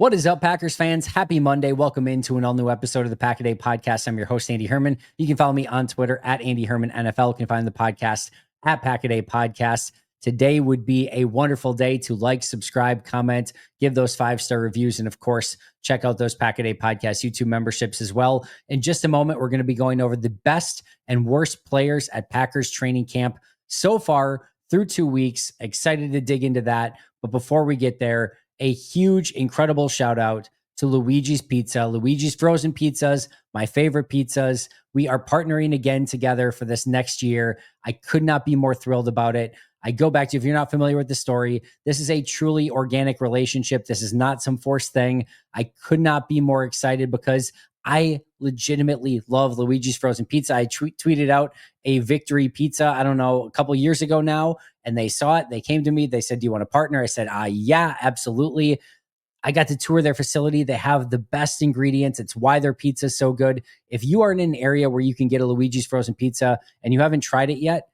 What is up, Packers fans? Happy Monday. Welcome into an all-new episode of the Pack a Day podcast. I'm your host, Andy Herman. You can follow me on Twitter at Andy Herman NFL. You can find the podcast at Pack a Day Podcast. Today would be a wonderful day to like, subscribe, comment, give those 5-star reviews, and of course, check out those Pack a Day Podcast YouTube memberships as well. In just a moment, we're going to be going over the best and worst players at Packers training camp so far through 2 weeks. Excited to dig into that. But before we get there, a huge, incredible shout out to Luigi's Pizza, Luigi's Frozen Pizzas, my favorite pizzas. We are partnering again together for this next year. I could not be more thrilled about it. I go back to, if you're not familiar with the story, this is a truly organic relationship. This is not some forced thing. I could not be more excited because I legitimately love Luigi's Frozen Pizza. I tweeted out a victory pizza, I don't know, a couple years ago now, and they saw it. They came to me. They said, "Do you want to partner?" I said, yeah, absolutely. I got to tour their facility. They have the best ingredients. It's why their pizza is so good. If you are in an area where you can get a Luigi's Frozen Pizza and you haven't tried it yet,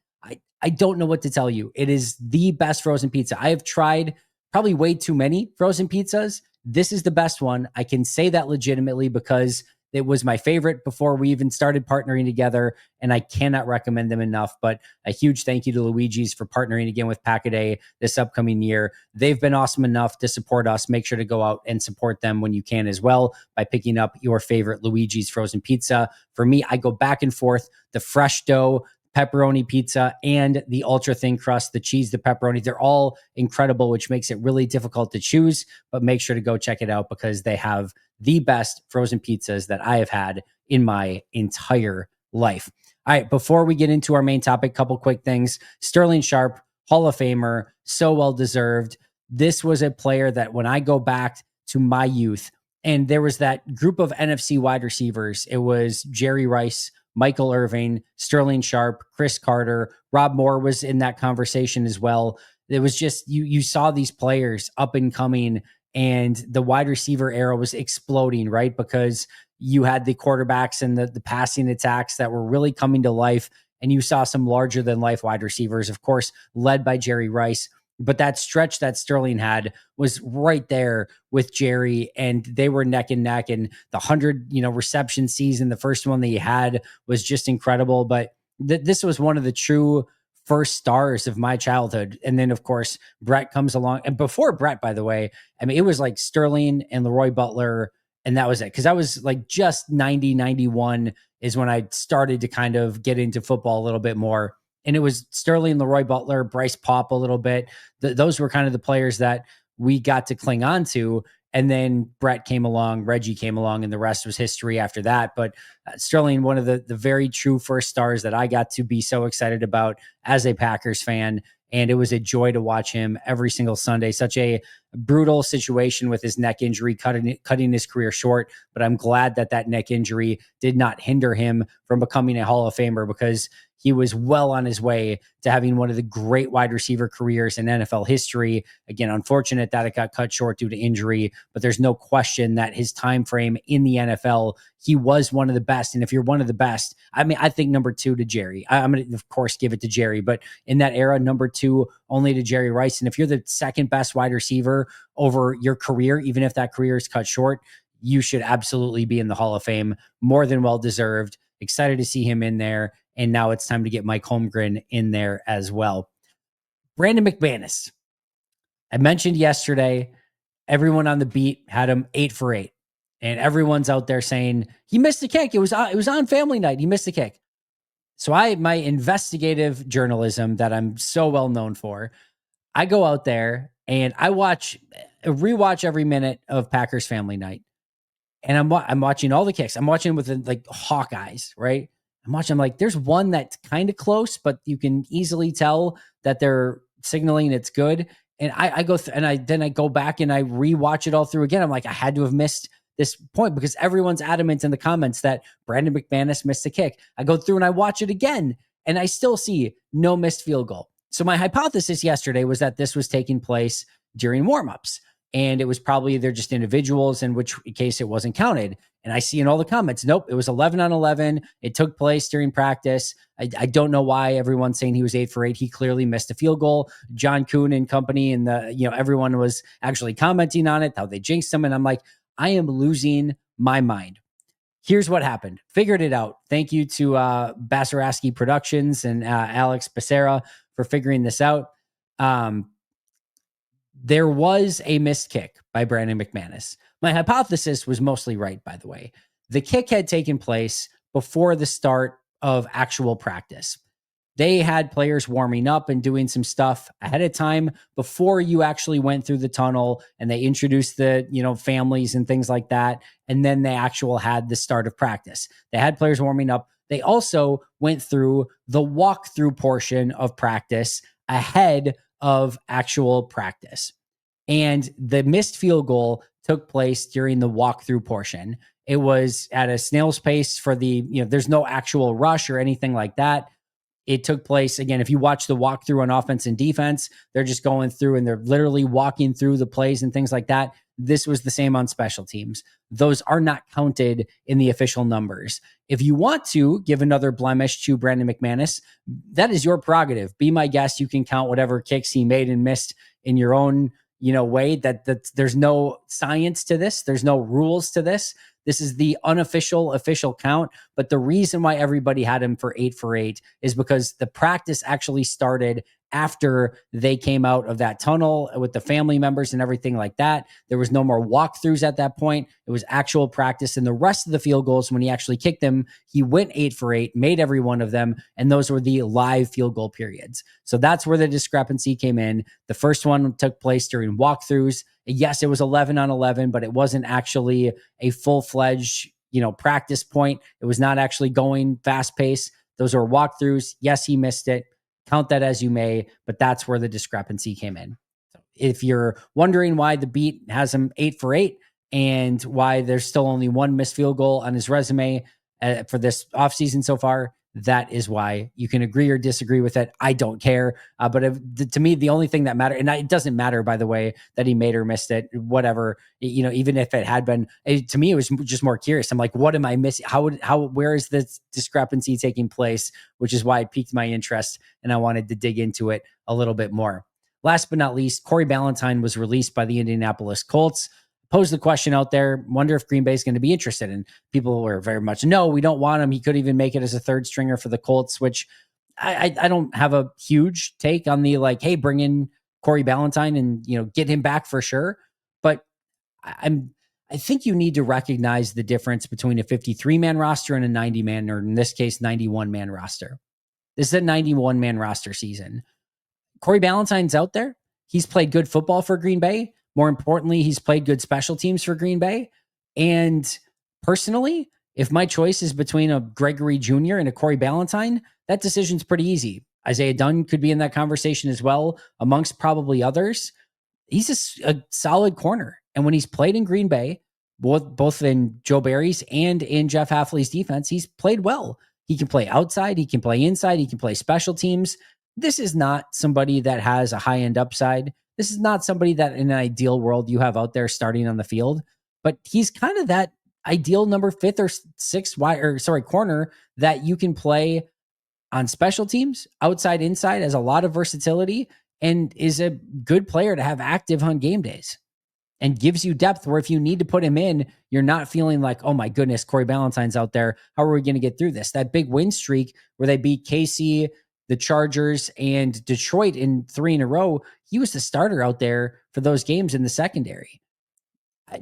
I don't know what to tell you. It is the best frozen pizza. I have tried probably way too many frozen pizzas. This is the best one. I can say that legitimately because it was my favorite before we even started partnering together, and I cannot recommend them enough. But a huge thank you to Luigi's for partnering again with Pack a Day this upcoming year. They've been awesome enough to support us. Make sure to go out and support them when you can as well by picking up your favorite Luigi's Frozen Pizza. For me, I go back and forth. The fresh dough, pepperoni pizza, and the ultra thin crust, the cheese, the pepperoni, they're all incredible, which makes it really difficult to choose. But make sure to go check it out because they have the best frozen pizzas that I have had in my entire life. All right, before we get into our main topic, couple quick things. Sterling Sharpe, Hall of Famer, so well deserved. This was a player that when I go back to my youth, and there was that group of NFC wide receivers, it was Jerry Rice, Michael Irving, Sterling Sharpe, Chris Carter, Rob Moore was in that conversation as well. It was just, you saw these players up and coming, and the wide receiver era was exploding, right? Because you had the quarterbacks and the passing attacks that were really coming to life, and you saw some larger than life wide receivers, of course, led by Jerry Rice. But that stretch that Sterling had was right there with Jerry, and they were neck and neck. And the 100, reception season, the first one that he had was just incredible. But this was one of the true first stars of my childhood. And then, of course, Brett comes along. And before Brett, by the way, I mean, it was like Sterling and Leroy Butler, and that was it. Because I was like just 90, 91 is when I started to kind of get into football a little bit more. And it was Sterling, Leroy Butler, Bryce Paup a little bit. Those were kind of the players that we got to cling on to. And then Brett came along, Reggie came along, and the rest was history after that. But Sterling, one of the very true first stars that I got to be so excited about as a Packers fan. And it was a joy to watch him every single Sunday. Such a brutal situation with his neck injury, cutting his career short. But I'm glad that neck injury did not hinder him from becoming a Hall of Famer, because he was well on his way to having one of the great wide receiver careers in NFL history. Again, unfortunate that it got cut short due to injury, but there's no question that his time frame in the NFL, he was one of the best. And if you're one of the best, I mean, I think number 2 to Jerry. I'm going to, of course, give it to Jerry, but in that era, number 2 only to Jerry Rice. And if you're the second best wide receiver over your career, even if that career is cut short, you should absolutely be in the Hall of Fame. More than well deserved. Excited to see him in there. And now it's time to get Mike Holmgren in there as well. Brandon McManus. I mentioned yesterday, everyone on the beat had him 8 for 8. And everyone's out there saying, he missed a kick. It was on family night. He missed a kick. So my investigative journalism that I'm so well known for, I go out there and I rewatch every minute of Packers family night. And I'm watching all the kicks. I'm watching with like hawk eyes, right? I'm like, there's one that's kind of close, but you can easily tell that they're signaling it's good. And I go and I go back and I rewatch it all through again. I'm like, I had to have missed this point because everyone's adamant in the comments that Brandon McManus missed a kick. I go through and I watch it again, and I still see no missed field goal. So my hypothesis yesterday was that this was taking place during warmups, and it was probably they're just individuals, in which case it wasn't counted. And I see in all the comments, nope, it was 11 on 11. It took place during practice. I don't know why everyone's saying he was 8 for 8. He clearly missed a field goal. John Kuhn and company and everyone was actually commenting on it, how they jinxed him. And I'm like, I am losing my mind. Here's what happened. Figured it out. Thank you to Basaraski Productions and Alex Becerra for figuring this out. There was a missed kick by Brandon McManus. My hypothesis was mostly right, by the way. The kick had taken place before the start of actual practice. They had players warming up and doing some stuff ahead of time before you actually went through the tunnel, and they introduced the, families and things like that. And then they had the start of practice. They had players warming up. They also went through the walkthrough portion of practice ahead of actual practice. And the missed field goal took place during the walkthrough portion. It was at a snail's pace for there's no actual rush or anything like that. It took place, again, if you watch the walkthrough on offense and defense, they're just going through and they're literally walking through the plays and things like that. This was the same on special teams. Those are not counted in the official numbers. If you want to give another blemish to Brandon McManus, that is your prerogative. Be my guest. You can count whatever kicks he made and missed in your own way. That there's no science to this. There's no rules to this. This is the unofficial official count. But the reason why everybody had him for 8 for 8 is because the practice actually started after they came out of that tunnel with the family members and everything like that. There was no more walkthroughs at that point. It was actual practice. And the rest of the field goals, when he actually kicked them, he went 8 for 8, made every one of them. And those were the live field goal periods. So that's where the discrepancy came in. The first one took place during walkthroughs. Yes, it was 11 on 11, but it wasn't actually a full-fledged, practice point. It was not actually going fast pace. Those are walkthroughs. Yes, he missed it. Count that as you may, but that's where the discrepancy came in. So if you're wondering why the beat has him 8 for 8 and why there's still only one missed field goal on his resume for this offseason so far, that is why. You can agree or disagree with it. I don't care. To me, the only thing that matters, and it doesn't matter, by the way, that he made or missed it, whatever, even if it had been, to me, it was just more curious. I'm like, what am I missing? Where is this discrepancy taking place? Which is why it piqued my interest and I wanted to dig into it a little bit more. Last but not least, Cory Balentine was released by the Indianapolis Colts. Posed the question out there, wonder if Green Bay is going to be interested. And people were very much, no, we don't want him. He could even make it as a third stringer for the Colts, which I don't have a huge take on the hey, bring in Cory Balentine and, get him back for sure. But I think you need to recognize the difference between a 53-man roster and a 90-man, or in this case, 91-man roster. This is a 91-man roster season. Cory Balentine's out there. He's played good football for Green Bay. More importantly, he's played good special teams for Green Bay. And personally, if my choice is between a Gregory Jr. and a Cory Balentine, that decision's pretty easy. Isaiah Dunn could be in that conversation as well, amongst probably others. He's a solid corner. And when he's played in Green Bay, both in Joe Barry's and in Jeff Hafley's defense, he's played well. He can play outside. He can play inside. He can play special teams. This is not somebody that has a high-end upside. This is not somebody that in an ideal world you have out there starting on the field, but he's kind of that ideal number 5th or 6th corner that you can play on special teams, outside, inside, has a lot of versatility and is a good player to have active on game days and gives you depth where if you need to put him in, you're not feeling like, oh my goodness, Cory Balentine's out there. How are we going to get through this? That big win streak where they beat KC, the Chargers, and Detroit in 3 in a row, he was the starter out there for those games in the secondary.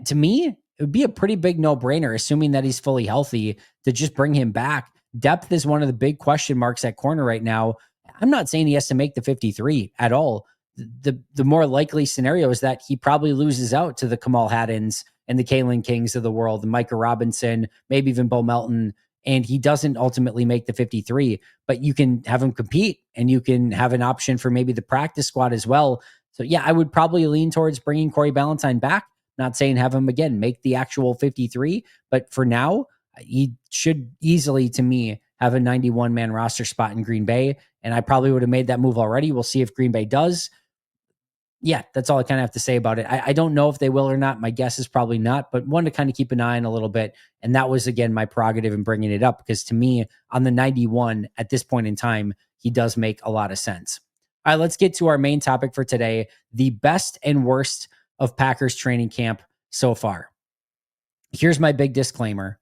To me, it would be a pretty big no-brainer, assuming that he's fully healthy, to just bring him back. Depth is one of the big question marks at corner right now. I'm not saying he has to make the 53 at all. The more likely scenario is that he probably loses out to the Kamal Haddons and the Kalen Kings of the world, and Micah Robinson, maybe even Bo Melton, and he doesn't ultimately make the 53, but you can have him compete and you can have an option for maybe the practice squad as well. So yeah, I would probably lean towards bringing Cory Balentine back. Not saying have him again, make the actual 53, but for now, he should easily, to me, have a 91-man roster spot in Green Bay. And I probably would have made that move already. We'll see if Green Bay does. Yeah, that's all I kind of have to say about it. I don't know if they will or not. My guess is probably not, but one to kind of keep an eye on a little bit. And that was, again, my prerogative in bringing it up because to me, on the 91 at this point in time, he does make a lot of sense. All right, let's get to our main topic for today, the best and worst of Packers training camp so far. Here's my big disclaimer.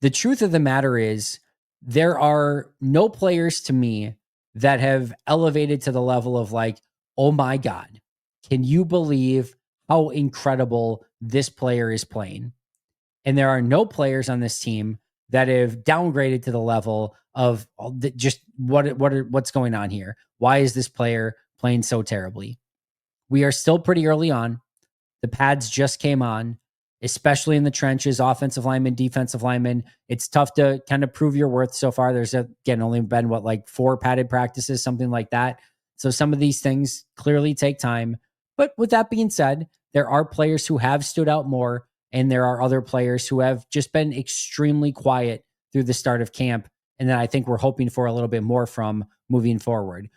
The truth of the matter is there are no players to me that have elevated to the level of like, oh my God, can you believe how incredible this player is playing? And there are no players on this team that have downgraded to the level of just what's going on here? Why is this player playing so terribly? We are still pretty early on. The pads just came on, especially in the trenches, offensive linemen, defensive linemen. It's tough to kind of prove your worth so far. There's, again, only been, like 4 padded practices, something like that. So some of these things clearly take time. But with that being said, there are players who have stood out more, and there are other players who have just been extremely quiet through the start of camp. And then I think we're hoping for a little bit more from moving forward.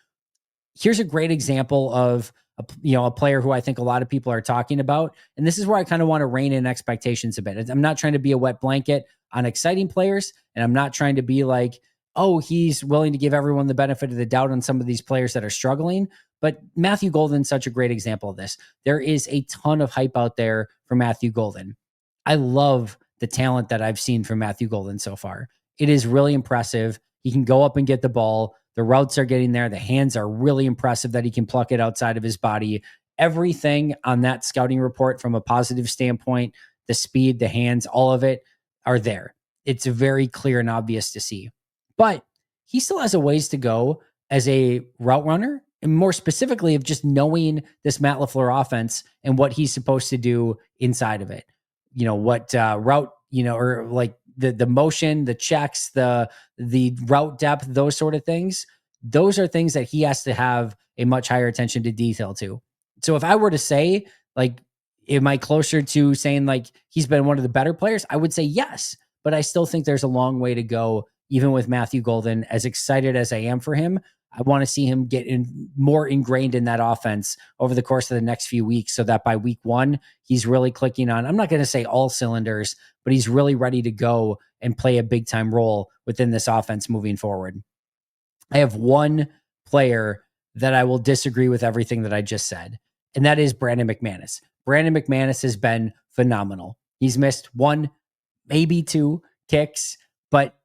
Here's a great example of a player who I think a lot of people are talking about. And this is where I kind of want to rein in expectations a bit. I'm not trying to be a wet blanket on exciting players. And I'm not trying to be like, oh, he's willing to give everyone the benefit of the doubt on some of these players that are struggling. But Matthew Golden's such a great example of this. There is a ton of hype out there for Matthew Golden. I love the talent that I've seen from Matthew Golden so far. It is really impressive. He can go up and get the ball. The routes are getting there. The hands are really impressive that he can pluck it outside of his body. Everything on that scouting report from a positive standpoint, the speed, the hands, all of it are there. It's very clear and obvious to see. But he still has a ways to go as a route runner, and more specifically of just knowing this Matt LaFleur offense and what he's supposed to do inside of it. What route, or like the motion, the checks, the route depth, those sort of things. Those are things that he has to have a much higher attention to detail to. So if I were to say, like, am I closer to saying like he's been one of the better players? I would say yes, but I still think there's a long way to go, even with Matthew Golden. As excited as I am for him, I want to see him get more ingrained in that offense over the course of the next few weeks so that by week 1, he's really clicking on, I'm not going to say all cylinders, but he's really ready to go and play a big time role within this offense moving forward. I have one player that I will disagree with everything that I just said, and that is Brandon McManus. Brandon McManus has been phenomenal. He's missed 1, maybe 2 kicks, but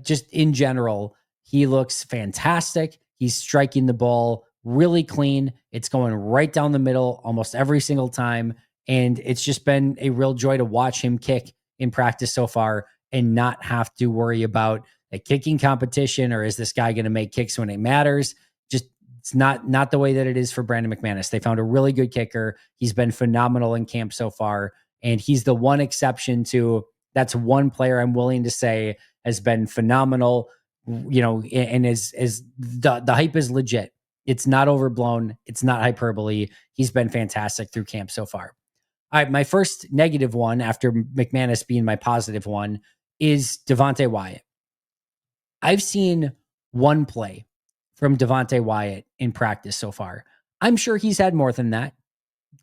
just in general, he looks fantastic. He's striking the ball really clean. It's going right down the middle almost every single time. And it's just been a real joy to watch him kick in practice so far and not have to worry about a kicking competition or is this guy going to make kicks when it matters. Just it's not the way that it is for Brandon McManus. They found a really good kicker. He's been phenomenal in camp so far. And he's the one exception to that's one player I'm willing to say has been phenomenal, and is the hype is legit. It's not overblown. It's not hyperbole. He's been fantastic through camp so far. All right, my first negative one after McManus being my positive one is Devonte Wyatt. I've seen one play from Devonte Wyatt in practice so far. I'm sure he's had more than that,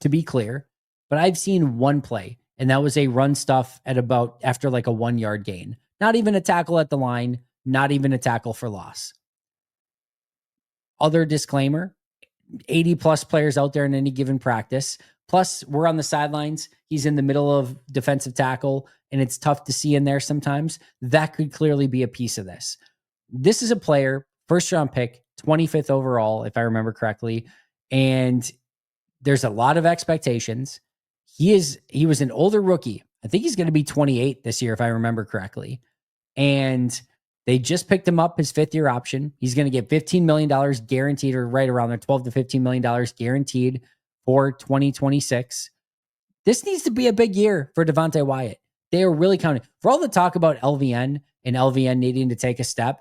to be clear, but I've seen one play, and that was a run stuff after like a 1-yard gain. Not even a tackle at the line, not even a tackle for loss. Other disclaimer, 80 plus players out there in any given practice. Plus, we're on the sidelines. He's in the middle of defensive tackle, and it's tough to see in there sometimes. That could clearly be a piece of this. This is a player, first round pick, 25th overall, if I remember correctly. And there's a lot of expectations. He was an older rookie. I think he's going to be 28 this year, if I remember correctly. And they just picked him up his 5th-year option. He's going to get $15 million guaranteed, or right around there, $12 to $15 million guaranteed for 2026. This needs to be a big year for Devonte Wyatt. They are really counting. For all the talk about LVN and LVN needing to take a step,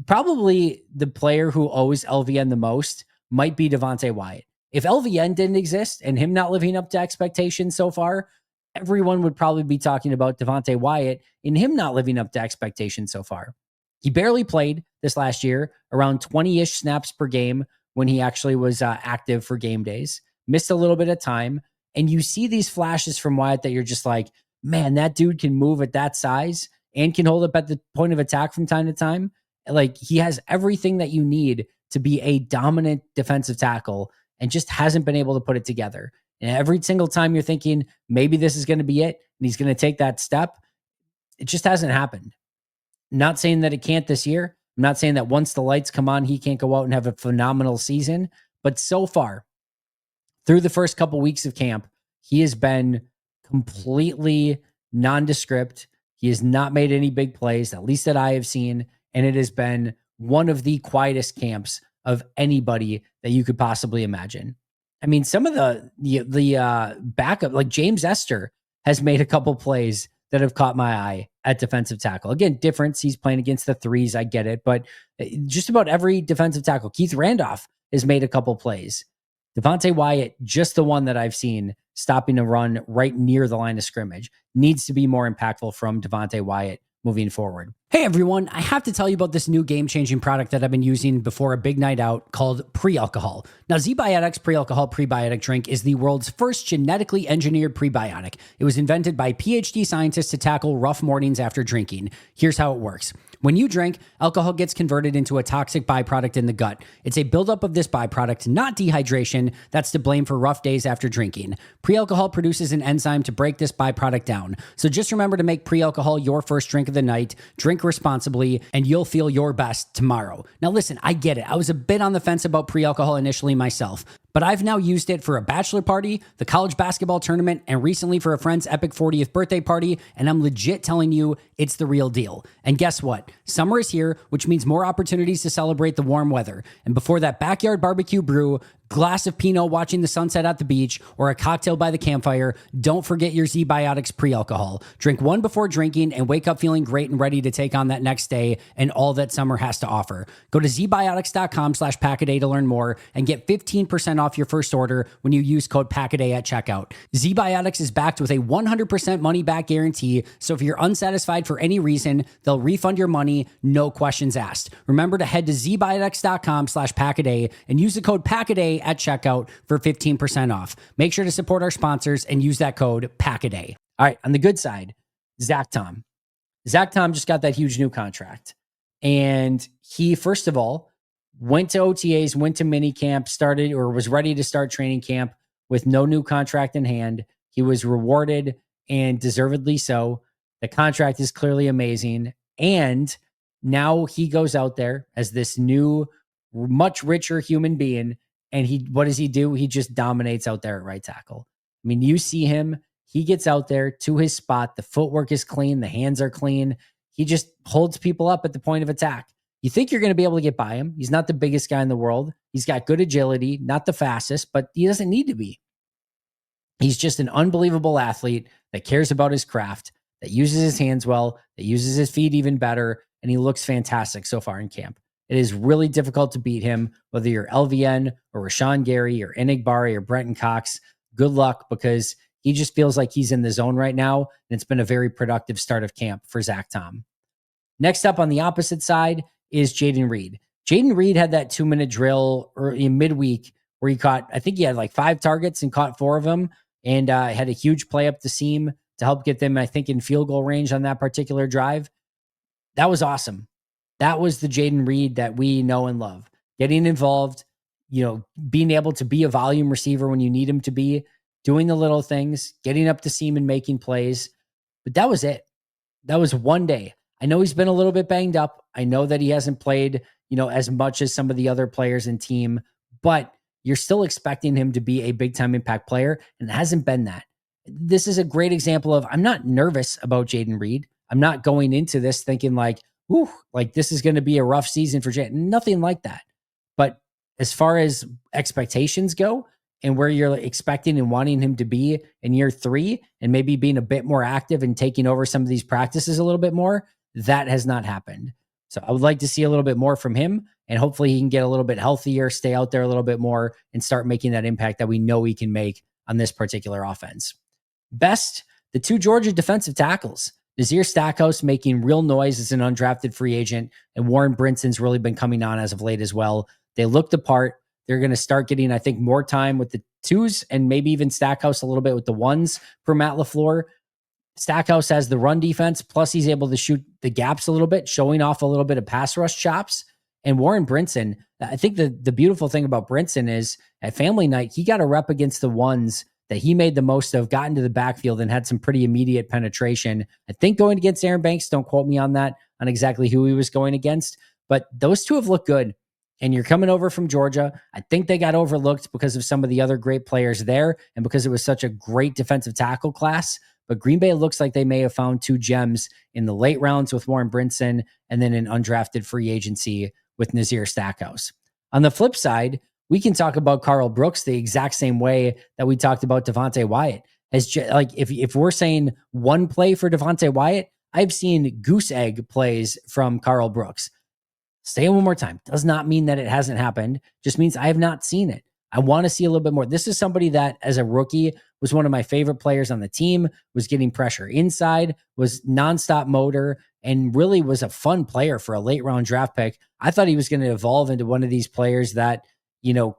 probably the player who owes LVN the most might be Devonte Wyatt. If LVN didn't exist and him not living up to expectations so far, everyone would probably be talking about Devonte Wyatt and him not living up to expectations so far. He barely played this last year, around 20-ish snaps per game when he actually was active for game days, missed a little bit of time. And you see these flashes from Wyatt that you're just like, man, that dude can move at that size and can hold up at the point of attack from time to time. Like, he has everything that you need to be a dominant defensive tackle and just hasn't been able to put it together. And every single time you're thinking maybe this is going to be it and he's going to take that step, it just hasn't happened. Not saying that it can't this year. I'm not saying that once the lights come on, he can't go out and have a phenomenal season. But so far, through the first couple weeks of camp, he has been completely nondescript. He has not made any big plays, at least that I have seen. And it has been one of the quietest camps of anybody that you could possibly imagine. I mean, some of the backup, like James Esther, has made a couple plays that have caught my eye at defensive tackle. Again, difference. He's playing against the threes. I get it. But just about every defensive tackle, Keith Randolph has made a couple plays. Devontae Wyatt, just the one that I've seen stopping a run right near the line of scrimmage, needs to be more impactful from Devontae Wyatt moving forward. Hey everyone, I have to tell you about this new game-changing product that I've been using before a big night out called pre-alcohol. Now, Zbiotics pre-alcohol prebiotic drink is the world's first genetically engineered prebiotic. It was invented by PhD scientists to tackle rough mornings after drinking. Here's how it works. When you drink, alcohol gets converted into a toxic byproduct in the gut. It's a buildup of this byproduct, not dehydration, that's to blame for rough days after drinking. Pre-alcohol produces an enzyme to break this byproduct down. So just remember to make pre-alcohol your first drink of the night, drink responsibly, and you'll feel your best tomorrow. Now listen, I get it. I was a bit on the fence about pre-alcohol initially myself, but I've now used it for a bachelor party, the college basketball tournament, and recently for a friend's epic 40th birthday party, and I'm legit telling you, it's the real deal. And guess what? Summer is here, which means more opportunities to celebrate the warm weather. And before that backyard barbecue brew, glass of Pinot watching the sunset at the beach, or a cocktail by the campfire, don't forget your Zbiotics pre-alcohol. Drink one before drinking and wake up feeling great and ready to take on that next day and all that summer has to offer. Go to zbiotics.com/packaday to learn more and get 15% off your first order when you use code packaday at checkout. Zbiotics is backed with a 100% money back guarantee, so if you're unsatisfied for any reason, they'll refund your money, no questions asked. Remember to head to zbiotics.com/packaday and use the code packaday at checkout for 15% off. Make sure to support our sponsors and use that code PACKADAY. All right, on the good side, Zach Tom. Zach Tom just got that huge new contract. And he, first of all, went to OTAs, went to minicamp, started or was ready to start training camp with no new contract in hand. He was rewarded, and deservedly so. The contract is clearly amazing. And now he goes out there as this new, much richer human being. And what does he do? He just dominates out there at right tackle. I mean, you see him, he gets out there to his spot. The footwork is clean. The hands are clean. He just holds people up at the point of attack. You think you're going to be able to get by him. He's not the biggest guy in the world. He's got good agility, not the fastest, but he doesn't need to be. He's just an unbelievable athlete that cares about his craft, that uses his hands well, that uses his feet even better, and he looks fantastic so far in camp. It is really difficult to beat him, whether you're LVN or Rashawn Gary or Enigbari or Brenton Cox. Good luck, because he just feels like he's in the zone right now, and it's been a very productive start of camp for Zach Tom. Next up on the opposite side is Jayden Reed. Jayden Reed had that 2-minute drill in midweek where he caught, I think he had like 5 targets and caught 4 of them, and had a huge play up the seam to help get them, I think, in field goal range on that particular drive. That was awesome. That was the Jayden Reed that we know and love. Getting involved, being able to be a volume receiver when you need him to be, doing the little things, getting up the seam and making plays. But that was it. That was one day. I know he's been a little bit banged up. I know that he hasn't played, as much as some of the other players in team, but you're still expecting him to be a big time impact player, and it hasn't been that. This is a great example of, I'm not nervous about Jayden Reed. I'm not going into this thinking like this is going to be a rough season for Jayden. Nothing like that. But as far as expectations go and where you're expecting and wanting him to be in year 3 and maybe being a bit more active and taking over some of these practices a little bit more, that has not happened. So I would like to see a little bit more from him, and hopefully he can get a little bit healthier, stay out there a little bit more, and start making that impact that we know he can make on this particular offense. Best, the 2 Georgia defensive tackles. Nazir Stackhouse making real noise as an undrafted free agent, and Warren Brinson's really been coming on as of late as well. They looked the part. They're going to start getting, I think, more time with the twos and maybe even Stackhouse a little bit with the ones for Matt LaFleur. Stackhouse has the run defense, plus he's able to shoot the gaps a little bit, showing off a little bit of pass rush chops. And Warren Brinson, I think the beautiful thing about Brinson is at family night, he got a rep against the ones that he made the most of, got into the backfield and had some pretty immediate penetration. I think going against Aaron Banks, don't quote me on that, on exactly who he was going against, but those two have looked good. And you're coming over from Georgia. I think they got overlooked because of some of the other great players there and because it was such a great defensive tackle class. But Green Bay looks like they may have found two gems in the late rounds with Warren Brinson and then an undrafted free agency with Nazir Stackhouse. On the flip side, we can talk about Karl Brooks the exact same way that we talked about Devonte Wyatt. Like if we're saying one play for Devonte Wyatt, I've seen goose egg plays from Karl Brooks. Say it one more time. Does not mean that it hasn't happened. Just means I have not seen it. I want to see a little bit more. This is somebody that, as a rookie, was one of my favorite players on the team, was getting pressure inside, was nonstop motor, and really was a fun player for a late round draft pick. I thought he was going to evolve into one of these players that,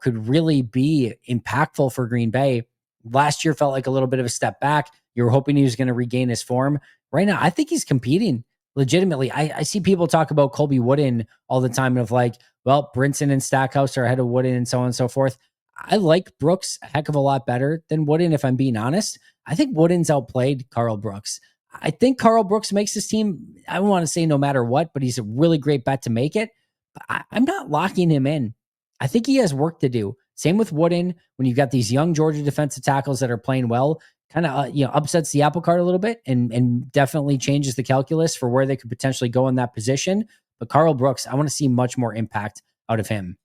could really be impactful for Green Bay. Last year felt like a little bit of a step back. You were hoping he was going to regain his form. Right now, I think he's competing legitimately. I see people talk about Colby Wooden all the time of like, well, Brinson and Stackhouse are ahead of Wooden and so on and so forth. I like Brooks a heck of a lot better than Wooden, if I'm being honest. I think Wooden's outplayed Karl Brooks. I think Karl Brooks makes his team, I don't want to say no matter what, but he's a really great bet to make it. But I'm not locking him in. I think he has work to do. Same with Wooden. When you've got these young Georgia defensive tackles that are playing well, kind of upsets the apple cart a little bit and definitely changes the calculus for where they could potentially go in that position. But Karl Brooks, I want to see much more impact out of him.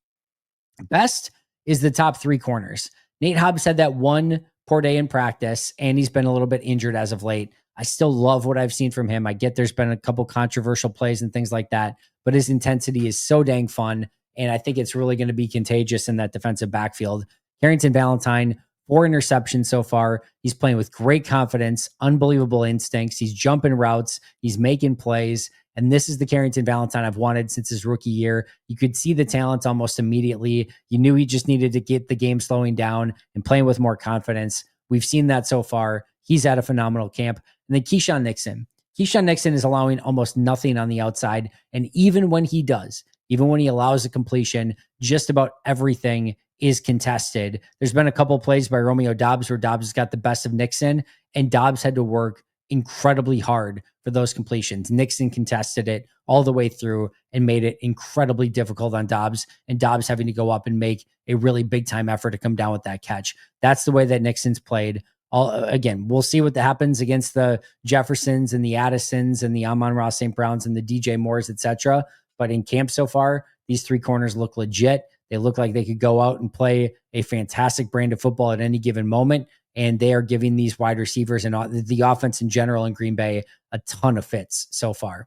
Best is the top three corners. Nate Hobbs had that one poor day in practice, and he's been a little bit injured as of late. I still love what I've seen from him. I get there's been a couple controversial plays and things like that, but his intensity is so dang fun, and I think it's really going to be contagious in that defensive backfield. Carrington Balentine, 4 interceptions so far. He's playing with great confidence, unbelievable instincts. He's jumping routes. He's making plays. And this is the Carrington Balentine I've wanted since his rookie year. You could see the talent almost immediately. You knew he just needed to get the game slowing down and playing with more confidence. We've seen that so far. He's at a phenomenal camp. And then Keyshawn Nixon. Keyshawn Nixon is allowing almost nothing on the outside. And even when he does, even when he allows a completion, just about everything is contested. There's been a couple of plays by Romeo Doubs where Doubs has got the best of Nixon, and Doubs had to work incredibly hard for those completions. Nixon contested it all the way through and made it incredibly difficult on Doubs, and Doubs having to go up and make a really big time effort to come down with that catch. That's the way that Nixon's played. Again, we'll see what happens against the Jeffersons and the Addisons and the Amon-Ra St. Browns and the DJ Moores, etc. But in camp so far, these three corners look legit. They look like they could go out and play a fantastic brand of football at any given moment. And they are giving these wide receivers and the offense in general in Green Bay a ton of fits so far.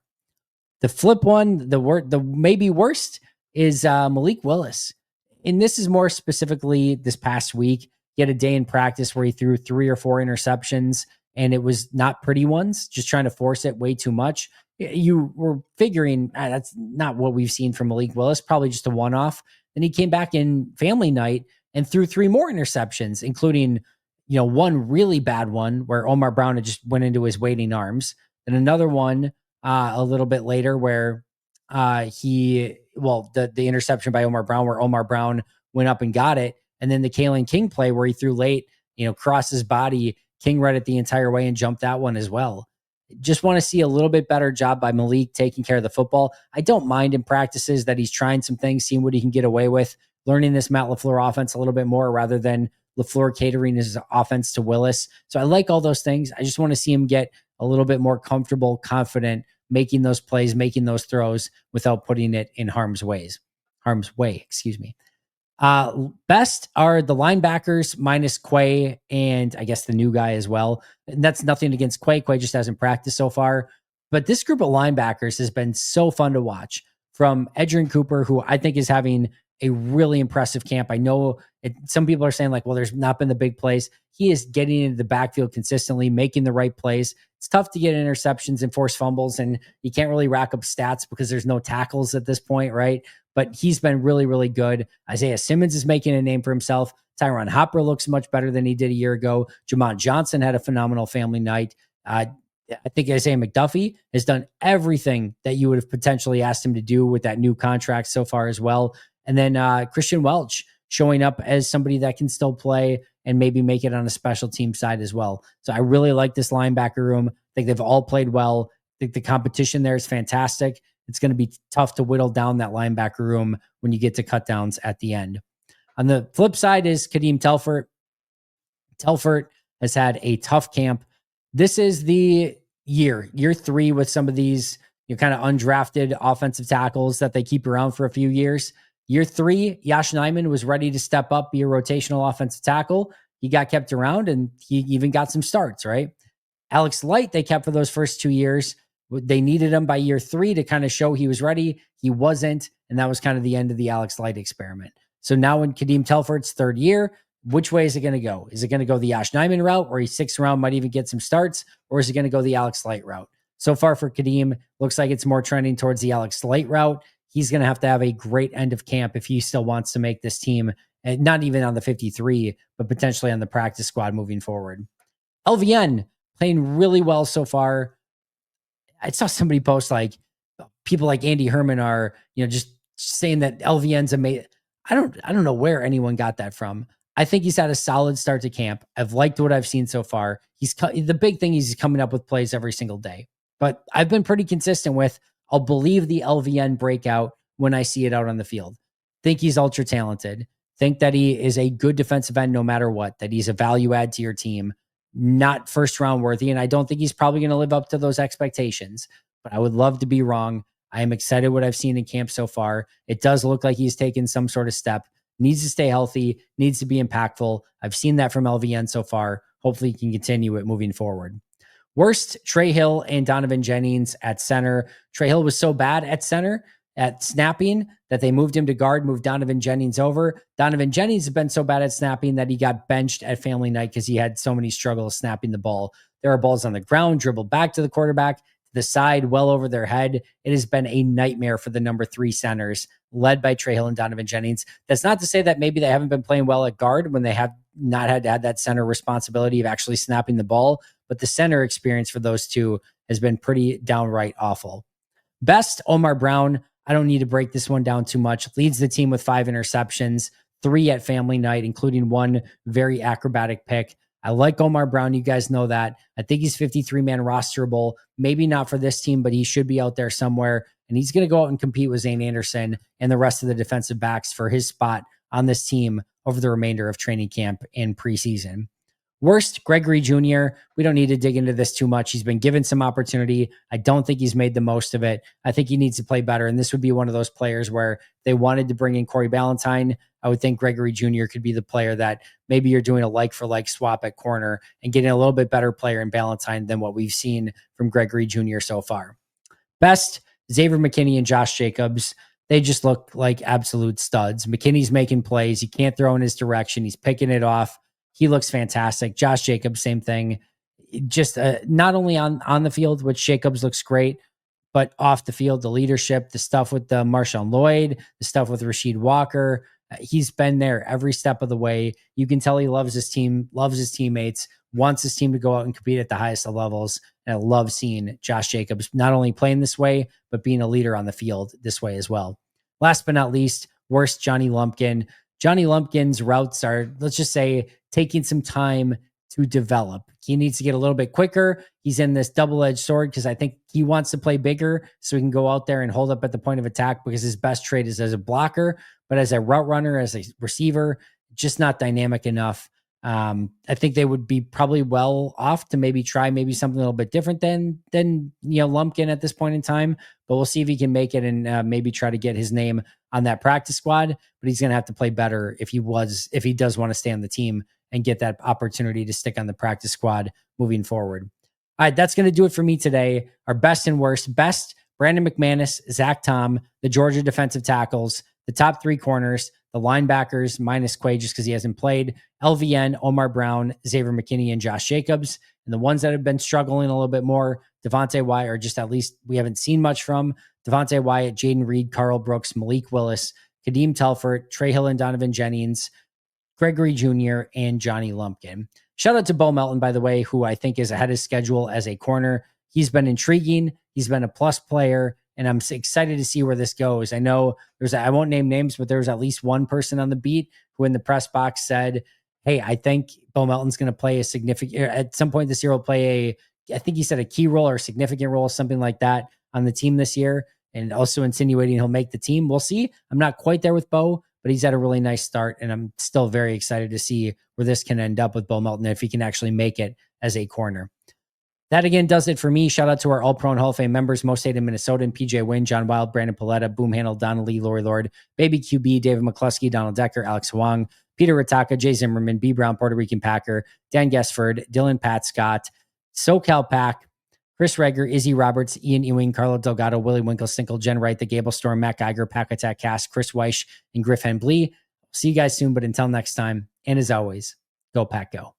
The flip one, the maybe worst is Malik Willis. And this is more specifically this past week. He had a day in practice where he threw 3 or 4 interceptions, and it was not pretty ones, just trying to force it way too much. You were figuring that's not what we've seen from Malik Willis, probably just a one-off. Then he came back in family night and threw 3 more interceptions, including one really bad one where Omar Brown had just went into his waiting arms. And another one a little bit later where the interception by Omar Brown where Omar Brown went up and got it. And then the Kalen King play where he threw late, crossed his body. King read it the entire way and jumped that one as well. Just want to see a little bit better job by Malik taking care of the football. I don't mind in practices that he's trying some things, seeing what he can get away with, learning this Matt LaFleur offense a little bit more rather than LaFleur catering his offense to Willis. So I like all those things. I just want to see him get a little bit more comfortable, confident, making those plays, making those throws without putting it in harm's way. Best are the linebackers minus Quay and I guess the new guy as well. And that's nothing against Quay. Quay just hasn't practiced so far. But this group of linebackers has been so fun to watch. from Edgerrin Cooper, who I think is having a really impressive camp. I know some people are saying like, well, there's not been the big plays. He is getting into the backfield consistently, making the right plays. It's tough to get interceptions and force fumbles, and you can't really rack up stats because there's no tackles at this point, right? But he's been really, really good. Isaiah Simmons is making a name for himself. Tyron Hopper looks much better than he did a year ago. Jamon Johnson had a phenomenal family night. I think Isaiah McDuffie has done everything that you would have potentially asked him to do with that new contract so far as well. And then Christian Welch showing up as somebody that can still play and maybe make it on a special team side as well. So I really like this linebacker room. I think they've all played well. I think the competition there is fantastic. It's going to be tough to whittle down that linebacker room when you get to cut downs at the end. On the flip side is Kadeem Telfort. Telfort has had a tough camp. This is the year 3 with some of these kind of undrafted offensive tackles that they keep around for a few years. Year 3, Yosh Nijman was ready to step up, be a rotational offensive tackle. He got kept around and he even got some starts, right? Alex Light, they kept for those first 2 years. They needed him by year 3 to kind of show he was ready. He wasn't. And that was kind of the end of the Alex Light experiment. So now in Kadeem Telfort's 3rd year, which way is it going to go? Is it going to go the Yosh Nijman route where he's 6th round, might even get some starts? Or is it going to go the Alex Light route? So far for Kadeem, looks like it's more trending towards the Alex Light route. He's going to have a great end of camp if he still wants to make this team, and not even on the 53, but potentially on the practice squad moving forward. LVN playing really well so far. I saw somebody post like people like Andy Herman are, just saying that LVN's amazing. I don't know where anyone got that from. I think he's had a solid start to camp. I've liked what I've seen so far. The big thing is he's coming up with plays every single day. But I've been pretty consistent with, I'll believe the LVN breakout when I see it out on the field. Think he's ultra talented. Think that he is a good defensive end no matter what, that he's a value add to your team, not first round worthy. And I don't think he's probably going to live up to those expectations, but I would love to be wrong. I am excited what I've seen in camp so far. It does look like he's taken some sort of step, needs to stay healthy, needs to be impactful. I've seen that from LVN so far. Hopefully he can continue it moving forward. Worst, Trey Hill and Donovan Jennings at center. Trey Hill was so bad at center at snapping that they moved him to guard, moved Donovan Jennings over. Donovan Jennings has been so bad at snapping that he got benched at family night because he had so many struggles snapping the ball. There are balls on the ground, dribbled back to the quarterback, to the side, well over their head. It has been a nightmare for the number 3 centers, led by Trey Hill and Donovan Jennings. That's not to say that maybe they haven't been playing well at guard when they have not had to have that center responsibility of actually snapping the ball, but the center experience for those two has been pretty downright awful. Best, Omar Brown. I don't need to break this one down too much. Leads the team with 5 interceptions, 3 at family night, including 1 very acrobatic pick. I like Omar Brown. You guys know that. I think he's 53-man rosterable. Maybe not for this team, but he should be out there somewhere. And he's going to go out and compete with Zane Anderson and the rest of the defensive backs for his spot on this team over the remainder of training camp and preseason. Worst, Gregory Jr. We don't need to dig into this too much. He's been given some opportunity. I don't think he's made the most of it. I think he needs to play better. And this would be one of those players where they wanted to bring in Cory Balentine. I would think Gregory Jr. could be the player that maybe you're doing a like-for-like swap at corner and getting a little bit better player in Balentine than what we've seen from Gregory Jr. so far. Best, Xavier McKinney and Josh Jacobs. They just look like absolute studs. McKinney's making plays. He can't throw in his direction. He's picking it off. He looks fantastic. Josh Jacobs, same thing. Just not only on the field, which Jacobs looks great, but off the field, the leadership, the stuff with the Marshawn Lloyd, the stuff with Rasheed Walker. He's been there every step of the way. You can tell he loves his team, loves his teammates, wants his team to go out and compete at the highest of levels. And I love seeing Josh Jacobs not only playing this way, but being a leader on the field this way as well. Last but not least, worst, Johnny Lumpkin. Johnny Lumpkin's routes are, let's just say, taking some time to develop. He needs to get a little bit quicker. He's in this double-edged sword because I think he wants to play bigger so he can go out there and hold up at the point of attack because his best trait is as a blocker, but as a route runner, as a receiver, just not dynamic enough. I think they would be probably well off to maybe try something a little bit different than Lumpkin at this point in time, but we'll see if he can make it and maybe try to get his name on that practice squad, but he's going to have to play better if he does want to stay on the team and get that opportunity to stick on the practice squad moving forward. All right, that's going to do it for me today. Our best and worst. Best, Brandon McManus, Zach Tom, the Georgia defensive tackles, the top 3 corners, the linebackers minus Quay just because he hasn't played, LVN, Omar Brown, Xavier McKinney, and Josh Jacobs. And the ones that have been struggling a little bit more, Devontae Wyatt, or just at least we haven't seen much from, Devontae Wyatt, Jaden Reed, Carl Brooks, Malik Willis, Kadeem Telfort, Trey Hill and Donovan Jennings, Gregory Jr., and Johnny Lumpkin. Shout out to Bo Melton, by the way, who I think is ahead of schedule as a corner. He's been intriguing. He's been a plus player, and I'm excited to see where this goes. I know I won't name names, but there was at least one person on the beat who in the press box said, hey, I think Bo Melton's going to play a significant, at some point this year, will play I think he said a key role or a significant role, something like that on the team this year, and also insinuating he'll make the team. We'll see. I'm not quite there with Bo, but he's had a really nice start, and I'm still very excited to see where this can end up with Bo Melton, if he can actually make it as a corner. That again does it for me. Shout out to our All-Pro and Hall of Fame members, Mo State in Minnesota, and PJ Wynn, John Wild, Brandon Paletta, Boom Handle, Donna Lee, Lori Lord, Baby QB, David McCluskey, Donald Decker, Alex Huang, Peter Ritaka, Jay Zimmerman, B. Brown, Puerto Rican Packer, Dan Gesford, Dylan Pat Scott, SoCal Pack, Chris Reger, Izzy Roberts, Ian Ewing, Carlo Delgado, Willie Winkle-Stinkle, Jen Wright, The Gable Storm, Matt Geiger, Pack Attack Cast, Chris Weish, and Griff Henblee. See you guys soon, but until next time, and as always, go Pack Go.